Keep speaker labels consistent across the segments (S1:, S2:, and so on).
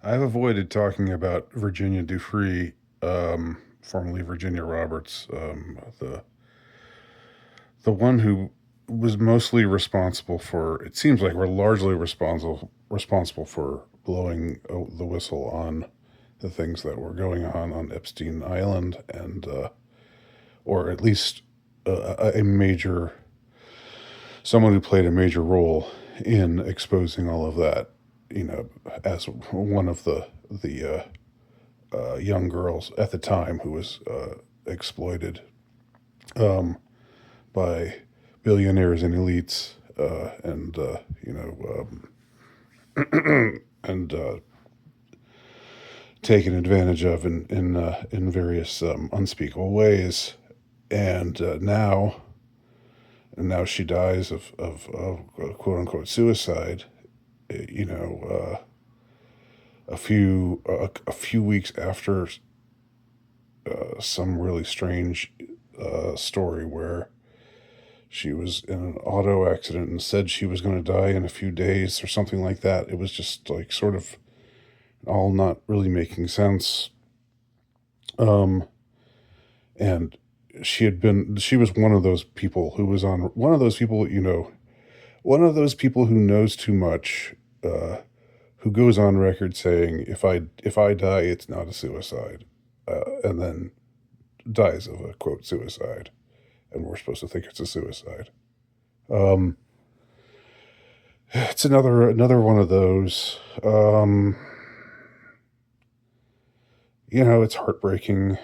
S1: I've avoided talking about Virginia Giuffre, formerly Virginia Roberts, the one who was mostly responsible for. It seems like we're largely responsible for blowing the whistle on the things that were going on Epstein Island, and or at least a major someone who played a major role in exposing all of that. You know, as one of the young girls at the time who was exploited um, by billionaires and elites, and and taken advantage of in various unspeakable ways. And now she dies of quote unquote suicide. You know, a few weeks after some really strange story where she was in an auto accident and said she was going to die in a few days or something like that. It was just like sort of all not really making sense. Um, and she was one of those people who was on one of those people, one of those people who knows too much, who goes on record saying, if I die, it's not a suicide, and then dies of a quote suicide, and we're supposed to think it's a suicide. Um, it's another one of those. It's heartbreaking.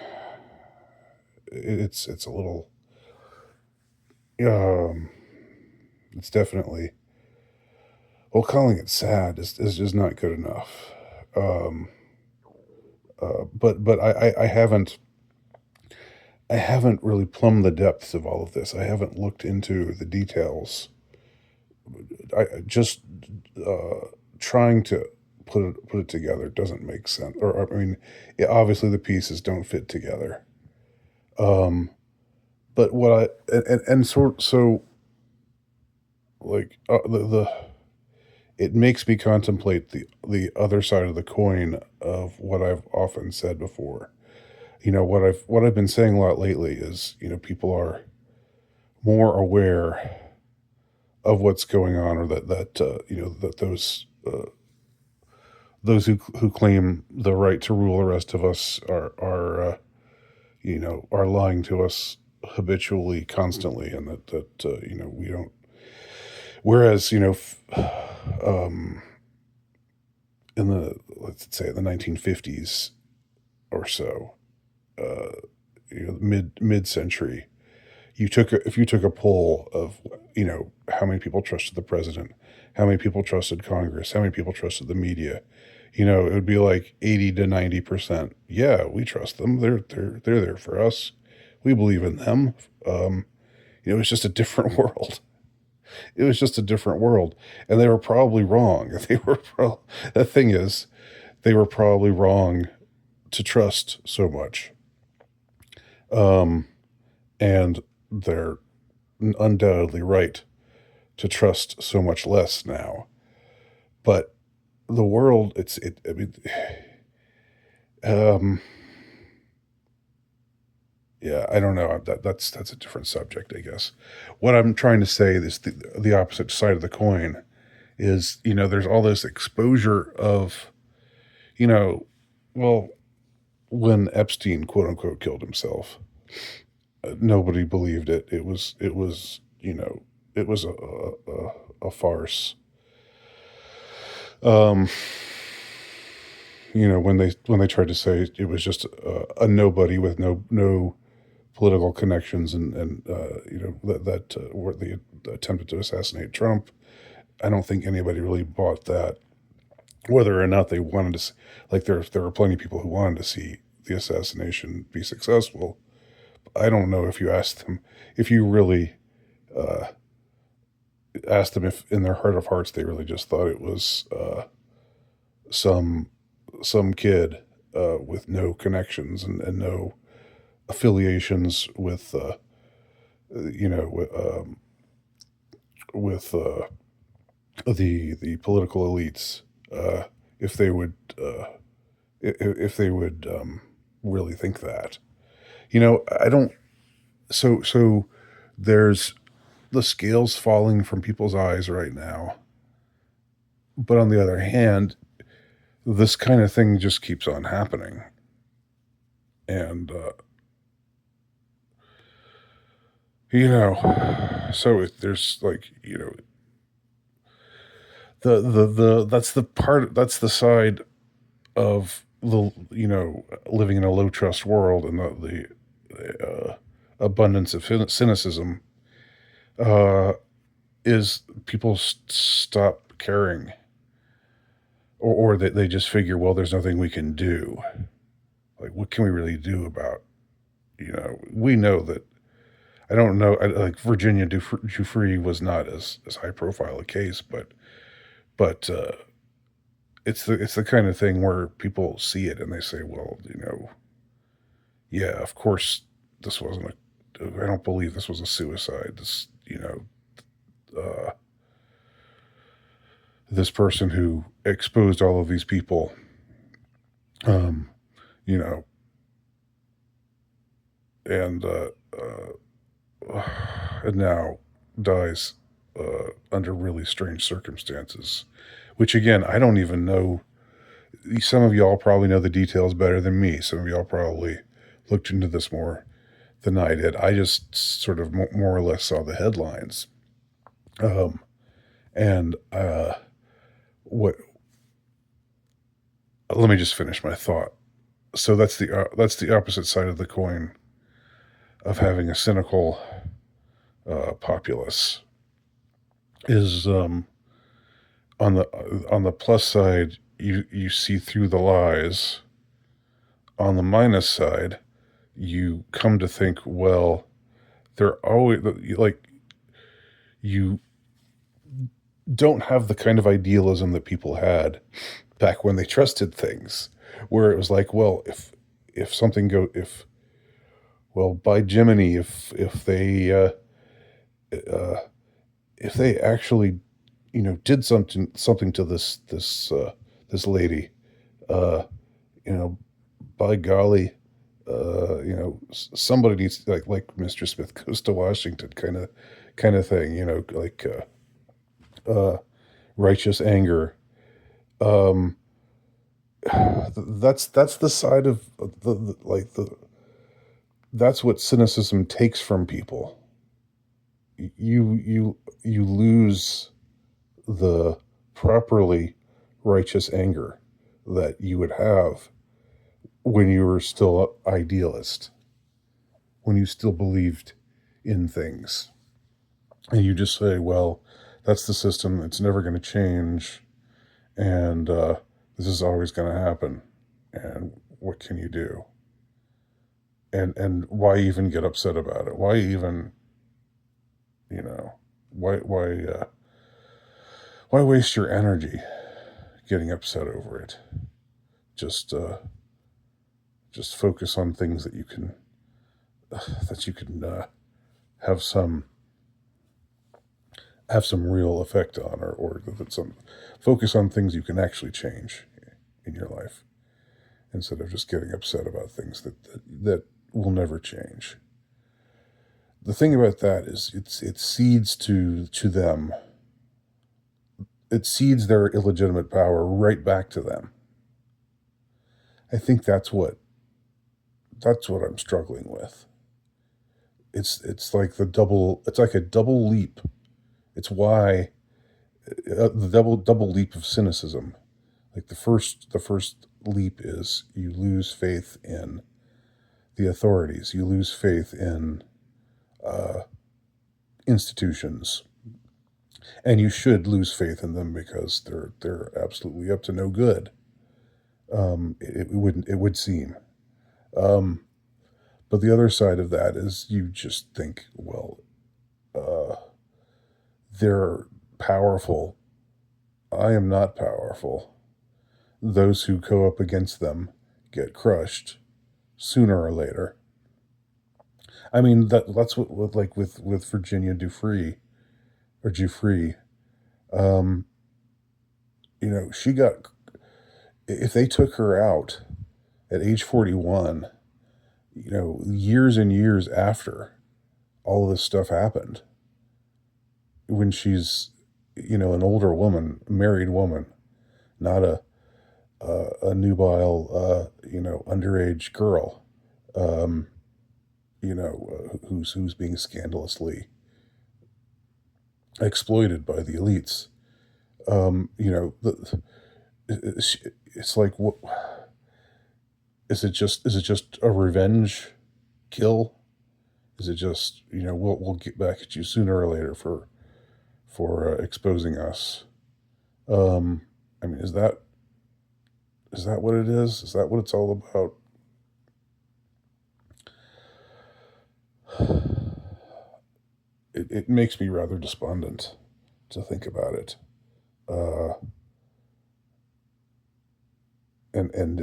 S1: It's a little. Um, it's definitely, well, calling it sad is just not good enough. Um, but I haven't really plumbed the depths of all of this. I haven't looked into the details. I just trying to put it together doesn't make sense. Or I mean, yeah, obviously the pieces don't fit together. Um, but what and so like the it makes me contemplate the other side of the coin of what I've often said before. What I've been saying a lot lately is, people are more aware of what's going on, or that those who claim the right to rule the rest of us are lying to us habitually, constantly, and that we don't. Whereas, um, in the let's say the 1950s or so, uh, mid century, if you took a poll of how many people trusted the president, how many people trusted Congress, how many people trusted the media, it would be like 80 to 90%. Yeah, we trust them. They're there for us. We believe in them. It's just a different world. It was just a different world, and they were probably wrong. The thing is, they were probably wrong to trust so much, um, and they're undoubtedly right to trust so much less now. But the world, I mean, um, yeah, I don't know. That's a different subject, I guess. What I'm trying to say is the opposite side of the coin is, there's all this exposure of, you know, well, when Epstein quote unquote killed himself, nobody believed it. It was a farce. Um, when they tried to say it was just a nobody with no political connections, and that were the attempted to assassinate Trump. I don't think anybody really bought that. Whether or not they wanted to, like, there were plenty of people who wanted to see the assassination be successful. I don't know if you asked them, if you really uh, asked them if in their heart of hearts they really just thought it was some some kid with no connections and no affiliations with with the political elites. if they would if they would really think that. I don't. So there's the scales falling from people's eyes right now, but on the other hand, this kind of thing just keeps on happening, and there's like that's the part that's the side of the living in a low trust world and the abundance of cynicism uh, is people stop caring, or they just figure, well, there's nothing we can do. Like, what can we really do about? We know that. I don't know. Like Virginia Giuffre was not as high profile a case, but it's the kind of thing where people see it and they say, well, yeah, of course this wasn't I don't believe this was a suicide. Uh, this person who exposed all of these people, um, you know, and and now dies under really strange circumstances, which again, I don't even know. Some of y'all probably know the details better than me. Some of y'all probably looked into this more than I did. I just sort of more or less saw the headlines. Um, and what? Let me just finish my thought. So that's the opposite side of the coin of having a cynical populace. Is on the plus side, you see through the lies. On the minus side, you come to think, well, they're always like you don't have the kind of idealism that people had back when they trusted things, where it was like, well, if something go well, by Jiminy, uh, if they actually did something to this lady, uh, you know, by golly, somebody needs like Mr. Smith goes to Washington kind of thing, like righteous anger. Um, that's the side of the that's what cynicism takes from people. You lose the properly righteous anger that you would have when you were still idealist, when you still believed in things, and you just say, well, that's the system, it's never going to change, and this is always going to happen, and what can you do? And why even get upset about it? Why even, you know why waste your energy getting upset over it? Just uh just focus on things that you can have some have some real effect on, or that some focus on things you can actually change in your life, instead of just getting upset about things that will never change. The thing about that is it seeds to them, it seeds their illegitimate power right back to them. I think that's what I'm struggling with. It's like a double leap. It's why the double leap of cynicism. Like the first leap is you lose faith in the authorities. You lose faith in uh, institutions, and you should lose faith in them because they're absolutely up to no good. It would seem. Um, but the other side of that is you just think, well, uh, they're powerful. I am not powerful. Those who go up against them get crushed sooner or later. I mean, that's what like with Virginia Giuffre or Giuffre. Um, she got. if they took her out at age 41, you know, years and years after all of this stuff happened, when she's, you know, an older woman, married woman, not a nubile, you know, underage girl, um, you know, who's being scandalously exploited by the elites. You know, it's like, what is it? Just a revenge kill? Is it just, you know, we'll get back at you sooner or later for exposing us? Um, I mean, is that what it is? Is that what it's all about? It makes me rather despondent to think about it. Uh, and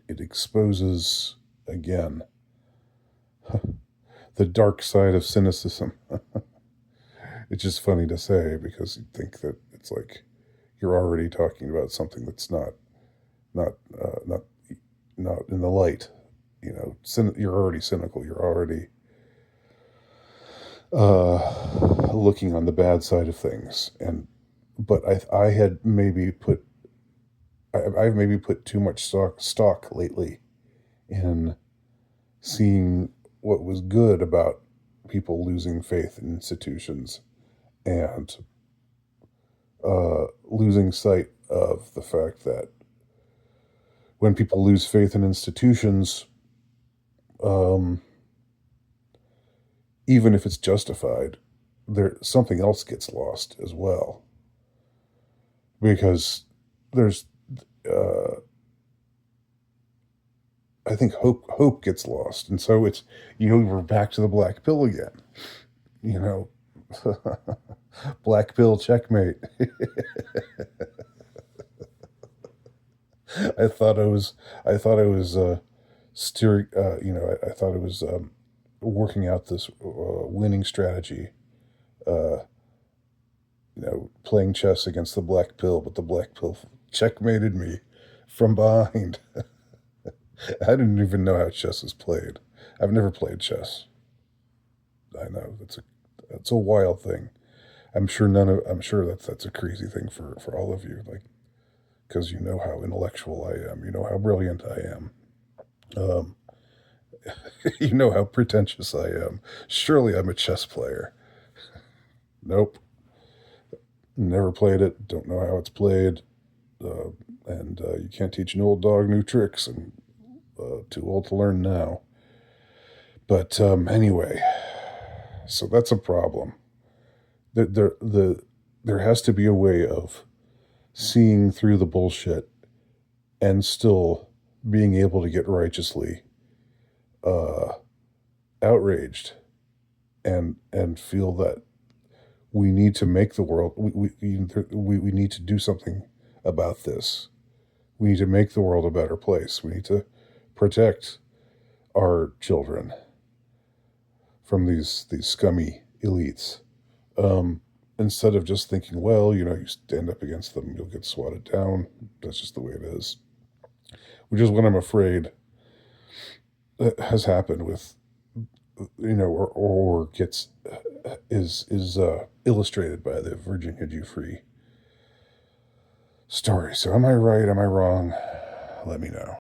S1: it exposes again the dark side of cynicism. It's just funny to say because you think that it's like you're already talking about something that's not not not in the light. You know, you're already cynical. You're already looking on the bad side of things. And but I had maybe put I've maybe put too much stock lately in seeing what was good about people losing faith in institutions and losing sight of the fact that when people lose faith in institutions, um, even if it's justified, there something else gets lost as well because there's uh, I think hope gets lost, and so it's, you know, we're back to the black pill again. You know, black pill checkmate. I thought I was steering. You know, I thought it was working out this winning strategy. Uh, you know, playing chess against the black pill, but the black pill checkmated me from behind. I didn't even know how chess is played. I've never played chess. I know that's a wild thing. I'm sure that's a crazy thing for all of you, like, because you know how intellectual I am, you know how brilliant I am, um, you know how pretentious I am. Surely I'm a chess player. Nope, never played it. Don't know how it's played. Uh, and You can't teach an old dog new tricks. And too old to learn now. But anyway, so that's a problem. There has to be a way of seeing through the bullshit and still being able to get righteously uh, outraged and feel that we need to make the world we need to do something about this. We need to make the world a better place. We need to protect our children from these scummy elites. Um, Instead of just thinking, well, you know, you stand up against them, you'll get swatted down. That's just the way it is. Which is what I'm afraid has happened with, you know, or gets is illustrated by the Virginia Giuffre story. So am I right? Am I wrong? Let me know.